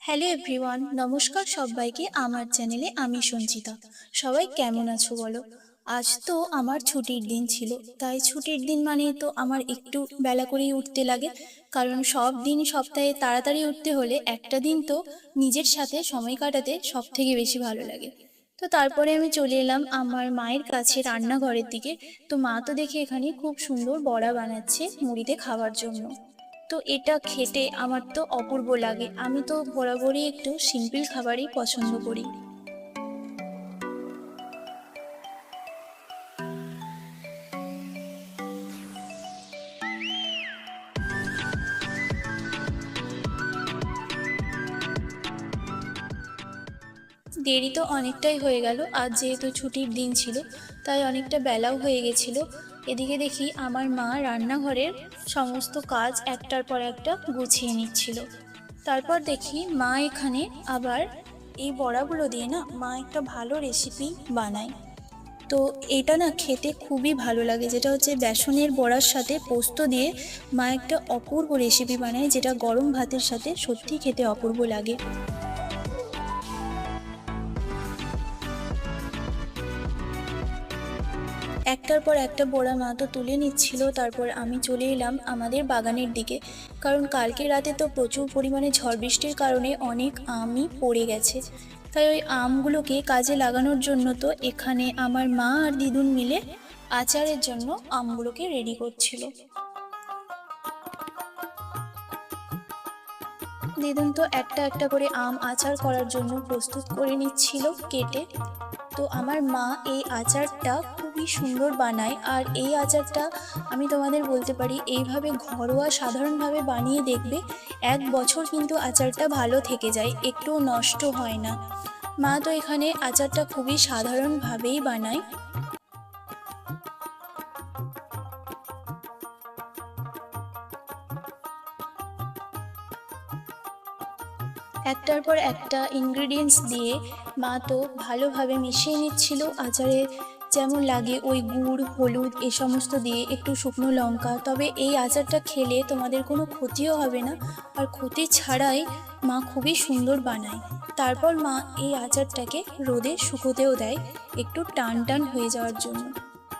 Hello everyone, নমস্কার সবাইকে আমার চ্যানেলে। আমি সঞ্চিতা। সবাই কেমন আছো বলো? আজ তো আমার ছুটির দিন ছিল, তাই ছুটির দিন মানে তো আমার একটু বেলা করেই উঠতে লাগে। কারণ সব দিন সপ্তাহে তাড়াতাড়ি উঠতে হলে একটা দিন তো নিজের সাথে সময় কাটাতে সব থেকে বেশি ভালো লাগে। তো তারপরে আমি চলে এলাম আমার মায়ের কাছে রান্নাঘরের দিকে। তো মা তো দেখি এখানে খুব সুন্দর বড়া বানাচ্ছে মুড়িতে খাওয়ার জন্য। তো এটা খেতে আমার তো অপূর্ব লাগে। আমি তো বরাবরই একটু সিম্পল খাবারই পছন্দ করি। দেরি তো অনেকটাই হয়ে গেল, আজ যেহেতু ছুটির দিন ছিল তাই অনেকটা বেলাও হয়ে গেছিল। এদিকে দেখি আমার মা রান্নাঘরের সমস্ত কাজ একটার পর একটা গুছিয়ে নিচ্ছিল। তারপর দেখি মা এখানে আবার এই বড়াগুলো দিয়ে না মা একটা ভালো রেসিপি বানায়। তো এটা না খেতে খুবই ভালো লাগে, যেটা হচ্ছে বেসনের বড়ার সাথে পোস্ত দিয়ে মা একটা অপূর্ব রেসিপি বানায়, যেটা গরম ভাতের সাথে সত্যি খেতে অপূর্ব লাগে। একটার পর একটা বড়া মা তো তুলে নিচ্ছিল। তারপর আমি চলে এলাম আমাদের বাগানের দিকে, কারণ কালকে রাতে তো প্রচুর পরিমাণে ঝড় বৃষ্টির কারণে অনেক আমই পড়ে গেছে। তাই ওই আমগুলোকে কাজে লাগানোর জন্য তো এখানে আমার মা আর দিদুন মিলে আচারের জন্য আমগুলোকে রেডি করছিল। দিদুন তো একটা একটা করে আম আচার করার জন্য প্রস্তুত করে নিচ্ছিল কেটে। তো আমার মা এই আচারটা খুবই সুন্দর বানায়, আর এই আচারটা আমি তোমাদের বলতে পারি এইভাবে ঘরোয়া সাধারণভাবে বানিয়ে দেখবে, 1 বছর কিন্তু আচারটা ভালো থেকে যায়, একটুও নষ্ট হয় না। মা তো এখানে আচারটা খুবই সাধারণভাবেই বানায়। একটার পর একটা ইনগ্রিডিয়েন্টস দিয়ে মা তো ভালোভাবে মিশিয়ে নিচ্ছিল আচারে যেমন লাগে ওই গুড়, হলুদ এ সমস্ত দিয়ে একটু শুকনো লঙ্কা। তবে এই আচারটা খেলে তোমাদের কোনো ক্ষতিও হবে না, আর ক্ষতি ছাড়াই মা খুবই সুন্দর বানায়। তারপর মা এই আচারটাকে রোদে শুকোতেও দেয় একটু টান টান হয়ে যাওয়ার জন্য।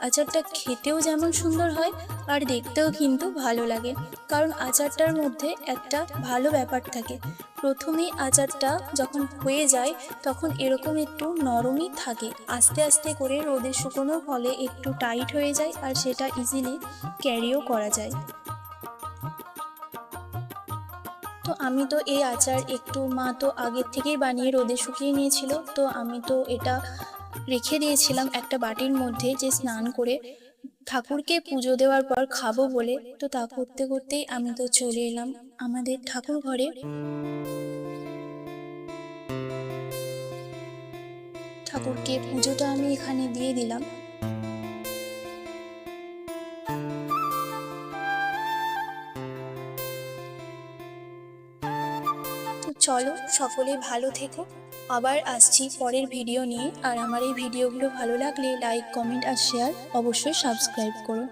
আচারটা খেতেও যেমন সুন্দর হয় আর দেখতেও কিন্তু ভালো লাগে, কারণ আচারটার মধ্যে একটা ভালো ব্যাপার থাকে। প্রথমেই আচারটা যখন হয়ে যায় তখন এরকম একটু নরমই থাকে, আস্তে আস্তে করে রোদে শুকোনোর ফলে একটু টাইট হয়ে যায় আর সেটা ইজিলি ক্যারিও করা যায়। তো আমি তো এই আচার একটু মা তো আগের থেকেই বানিয়ে রোদে শুকিয়ে নিয়েছিল, তো আমি তো এটা রেখে দিয়েছিলাম একটা বাটির মধ্যে, যে স্নান করে ঠাকুরকে পুজো দেওয়ার পর খাবো বলে। তো তা করতে করতেই আমি তো চলে এলাম আমাদের ঠাকুর ঘরে। ঠাকুরকে পুজোটা আমি এখানে দিয়ে দিলাম। তো চলো সকলে ভালো থেকো, আবার আসছি পরের ভিডিও নিয়ে। আর আমার এই ভিডিওগুলো ভালো লাগলে লাইক, কমেন্ট আর শেয়ার, অবশ্যই সাবস্ক্রাইব করো।